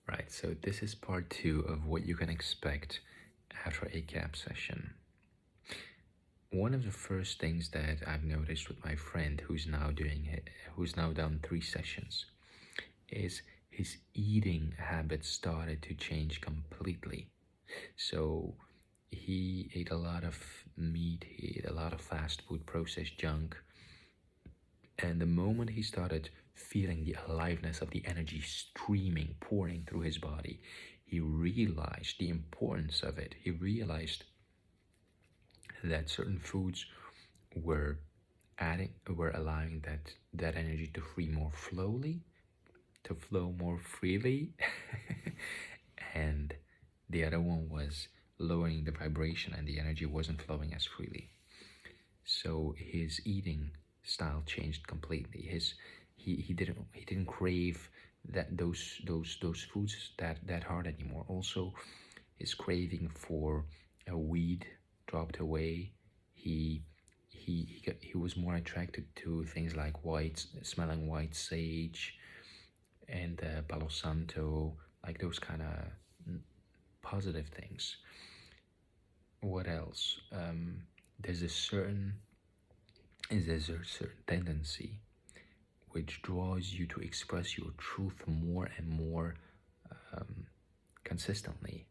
Right, so this is part two of what you can expect after a KAP session. One of the first things that I've noticed with my friend who's now done 3 sessions, is his eating habits started to change completely. So he ate a lot of meat, he ate a lot of fast food, processed junk, and the moment he started feeling the aliveness of the energy streaming, pouring through his body, he realized the importance of it. He realized that certain foods were were allowing that energy to flow more freely, and the other one was lowering the vibration and the energy wasn't flowing as freely. So his eating style changed completely. He didn't crave those foods that hard anymore. Also, his craving for a weed dropped away. He was more attracted to things like smelling white sage and Palo Santo, like those kind of positive things. What else? There's a certain there's a certain tendency which draws you to express your truth more and more consistently.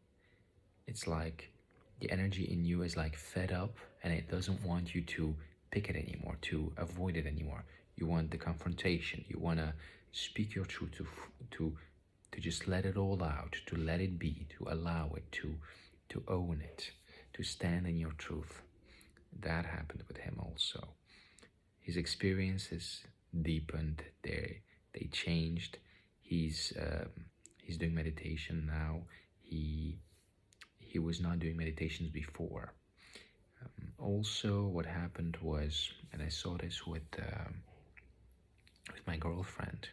It's like the energy in you is like fed up and it doesn't want you to pick it anymore, to avoid it anymore. You want the confrontation. You want to speak your truth, to just let it all out, to let it be, to allow it, to own it, to stand in your truth. That happened with him also. His experiences deepened. They changed. He's doing meditation now. He was not doing meditations before. Also, what happened was, and I saw this with my girlfriend.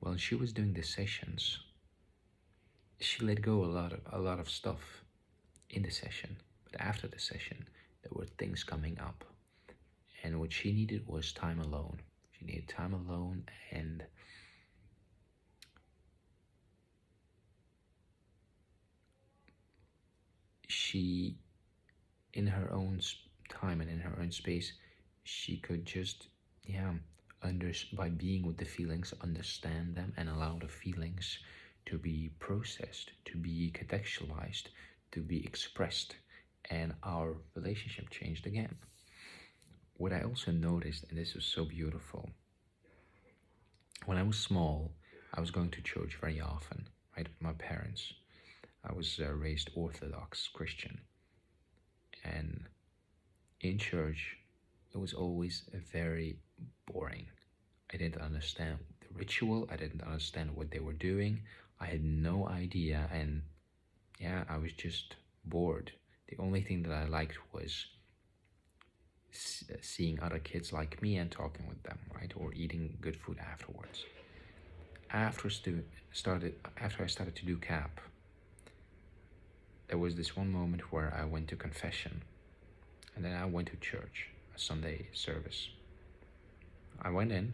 While she was doing the sessions, she let go a lot of stuff in the session. But after the session, there were things coming up, and what she needed was time alone. She needed time alone, and she, in her own time and in her own space, she could just, by being with the feelings, understand them and allow the feelings to be processed, to be contextualized, to be expressed, and our relationship changed again. What I also noticed, and this was so beautiful, when I was small, I was going to church very often, right, with my parents. I was raised Orthodox Christian, and in church, it was always very boring. I didn't understand the ritual, I didn't understand what they were doing, I had no idea, and I was just bored. The only thing that I liked was seeing other kids like me and talking with them, right, or eating good food afterwards. After I started to do KAP, there was this one moment where I went to confession, and then I went to church, a Sunday service. I went in,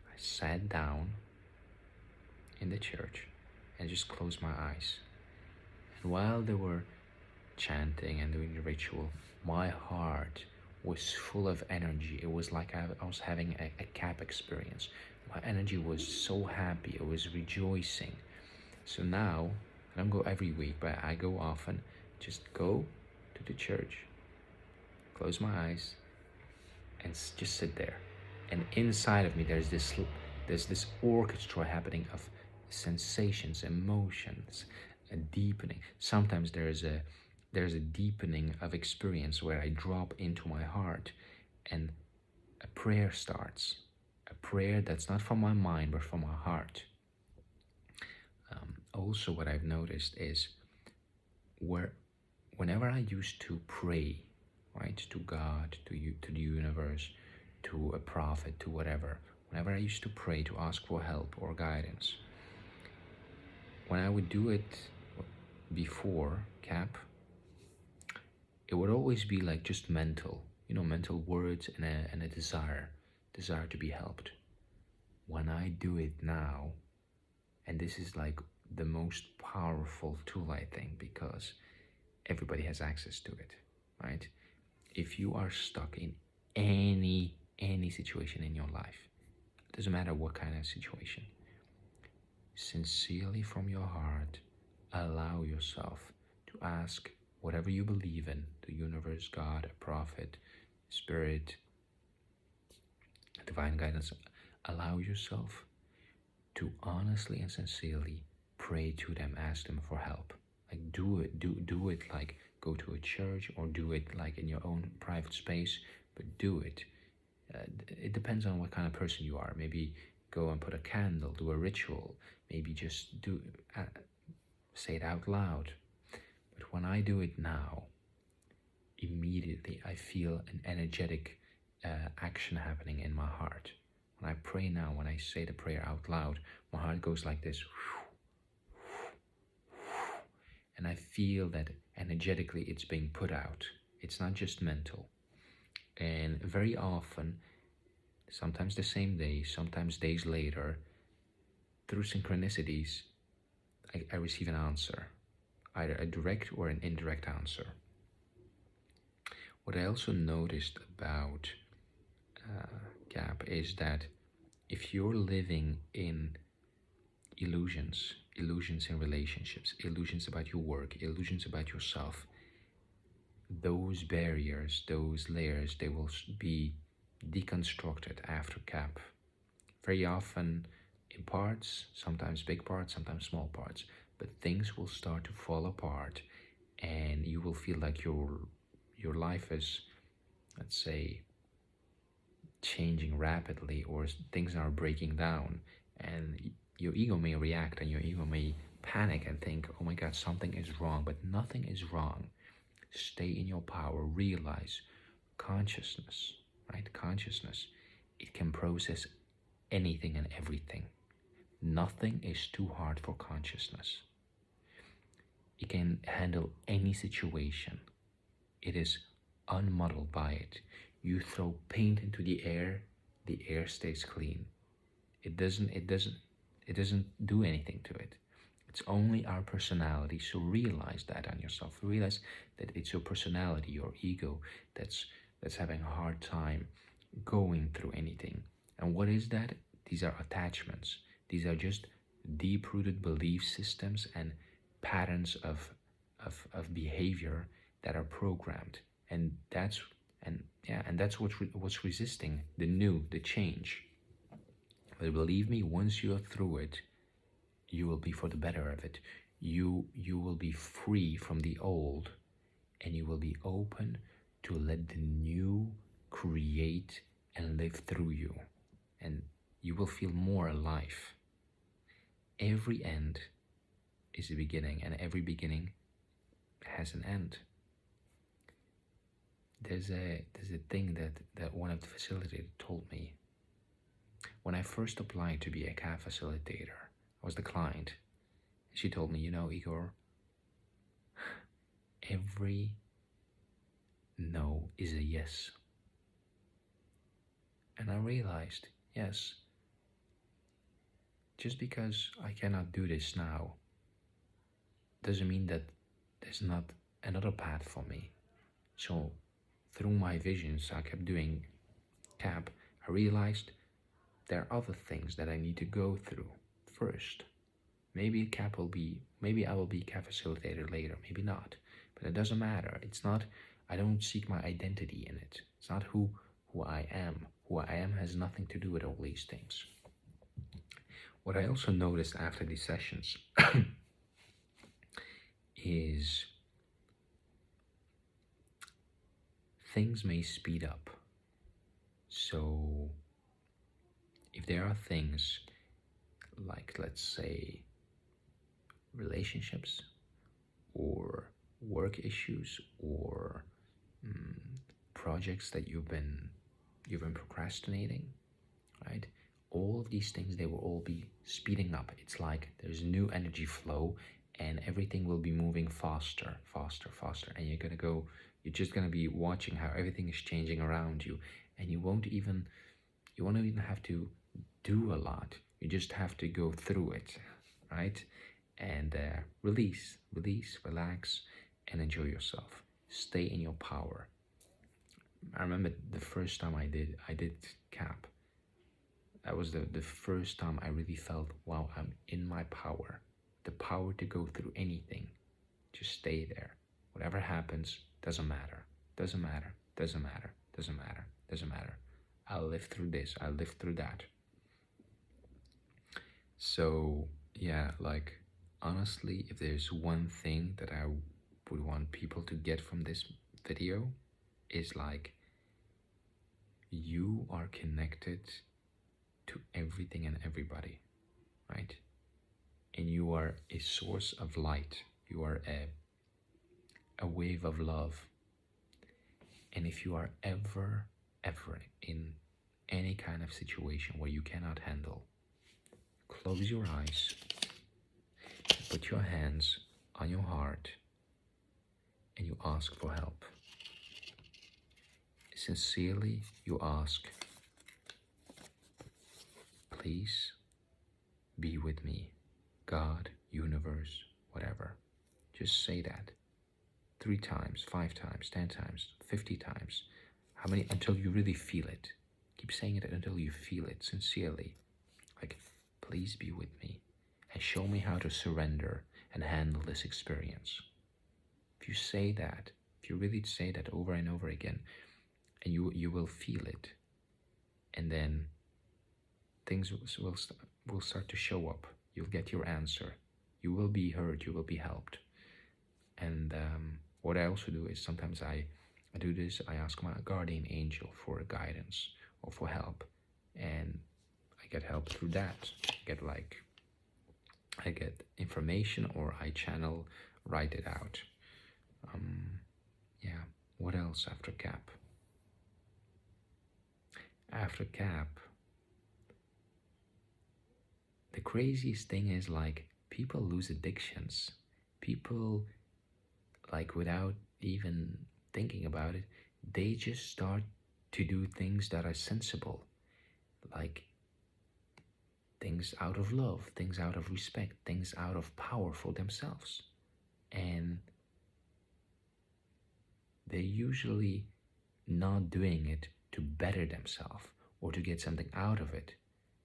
I sat down in the church, and just closed my eyes. And while they were chanting and doing the ritual, my heart was full of energy. It was like I was having a KAP experience. My energy was so happy, I was rejoicing. So now, I don't go every week, but I go often, just go to the church, close my eyes, and just sit there. And inside of me, there's this orchestra happening of sensations, emotions, a deepening. Sometimes there's a deepening of experience where I drop into my heart, and a prayer starts. A prayer that's not from my mind, but from my heart. Also, what I've noticed is whenever I used to pray, right, to God, to you, to the universe, to a prophet, to whatever, whenever I used to pray to ask for help or guidance, when I would do it before KAP, it would always be like just mental words and a desire to be helped. When I do it now, and this is like the most powerful tool, I think, because everybody has access to it, right? If you are stuck in any situation in your life, it doesn't matter what kind of situation, sincerely from your heart, allow yourself to ask whatever you believe in, the universe, God, a prophet, spirit, divine guidance. Allow yourself to honestly and sincerely pray to them, ask them for help. Like do it like go to a church, or do it like in your own private space, but do it. It depends on what kind of person you are. Maybe go and put a candle, do a ritual, maybe just say it out loud. But when I do it now, immediately I feel an energetic action happening in my heart. When I pray now, when I say the prayer out loud, my heart goes like this. And I feel that energetically it's being put out. It's not just mental. And very often, sometimes the same day, sometimes days later, through synchronicities, I receive an answer, either a direct or an indirect answer. What I also noticed about KAP is that if you're living in illusions in relationships, illusions about your work, illusions about yourself, those barriers, those layers, they will be deconstructed after KAP. Very often in parts, sometimes big parts, sometimes small parts, but things will start to fall apart, and you will feel like your life is, let's say, changing rapidly, or things are breaking down, and your ego may react and your ego may panic and think, oh my god, something is wrong. But nothing is wrong. Stay in your power. Realize consciousness, right? Consciousness, it can process anything and everything. Nothing is too hard for consciousness. It can handle any situation. It is unmuddled by it. You throw paint into the air stays clean. It doesn't do anything to it. It's only our personality. So realize that on yourself. Realize that it's your personality, your ego, that's having a hard time going through anything. And what is that? These are attachments. These are just deep-rooted belief systems and patterns of behavior that are programmed. And that's what's resisting the new, the change. But believe me, once you're through it, you will be for the better of it. You will be free from the old, and you will be open to let the new create and live through you. And you will feel more alive. Every end is a beginning, and every beginning has an end. There's a thing that one of the facilitators told me. When I first applied to be a KAP facilitator, I was the client. She told me, Igor, every no is a yes. And I realized, yes, just because I cannot do this now doesn't mean that there's not another path for me. So through my visions, I kept doing KAP. I realized there are other things that I need to go through first. Maybe I will be KAP facilitator later, maybe not. But it doesn't matter. It's not, I don't seek my identity in it. It's not who I am. Who I am has nothing to do with all these things. What I also noticed after these sessions is things may speed up. So if there are things like, let's say, relationships or work issues or projects that you've been procrastinating, right? All of these things, they will all be speeding up. It's like there's new energy flow, and everything will be moving faster, and you're just gonna be watching how everything is changing around you, and you won't even have to do a lot. You just have to go through it, right? and release, relax, and enjoy yourself. Stay in your power. I remember the first time I did KAP. That was the first time I really felt, wow, I'm in my power. The power to go through anything. Just stay there. Whatever happens, doesn't matter. Doesn't matter. Doesn't matter. Doesn't matter. Doesn't matter. I'll live through this. I'll live through that. So, yeah, like, honestly, if there's one thing that I would want people to get from this video, is like, you are connected to everything and everybody, right? And you are a source of light. You are a wave of love. And if you are ever in any kind of situation where you cannot handle, close your eyes, put your hands on your heart, and you ask for help. Sincerely, you ask, please be with me, God, universe, whatever. Just say that 3 times, 5 times, 10 times, 50 times. How many? Until you really feel it. Keep saying it until you feel it sincerely. Like, please be with me and show me how to surrender and handle this experience. If you say that, if you really say that over and over again, and you will feel it, and then things will start to show up. You'll get your answer. You will be heard. You will be helped. And what I also do is sometimes I do this. I ask my guardian angel for guidance or for help, and I get help through that. I get information, or I channel, write it out. Yeah. What else after KAP? After KAP, the craziest thing is, like, people lose addictions. People, like, without even thinking about it, they just start to do things that are sensible, like things out of love, things out of respect, things out of power for themselves. And they're usually not doing it to better themselves or to get something out of it,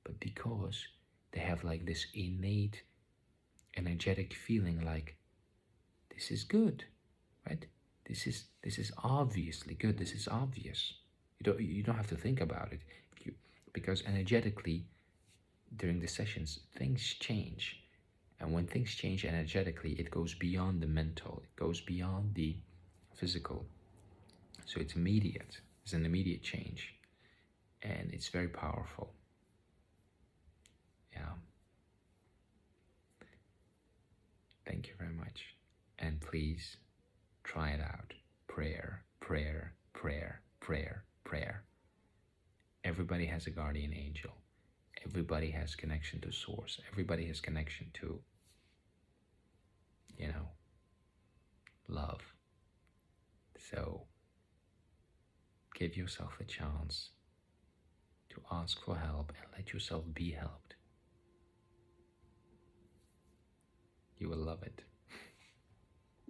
but because they have like this innate energetic feeling, like, this is good, right? This is obviously good. This is obvious. You don't have to think about it, because energetically during the sessions things change, and when things change energetically, it goes beyond the mental. It goes beyond the physical. So it's immediate. It's an immediate change, and it's very powerful. Yeah. Thank you very much, and please try it out. Prayer, prayer, prayer, prayer, prayer. Everybody has a guardian angel. Everybody has connection to source. Everybody has connection to, love. So give yourself a chance to ask for help and let yourself be helped. You will love it.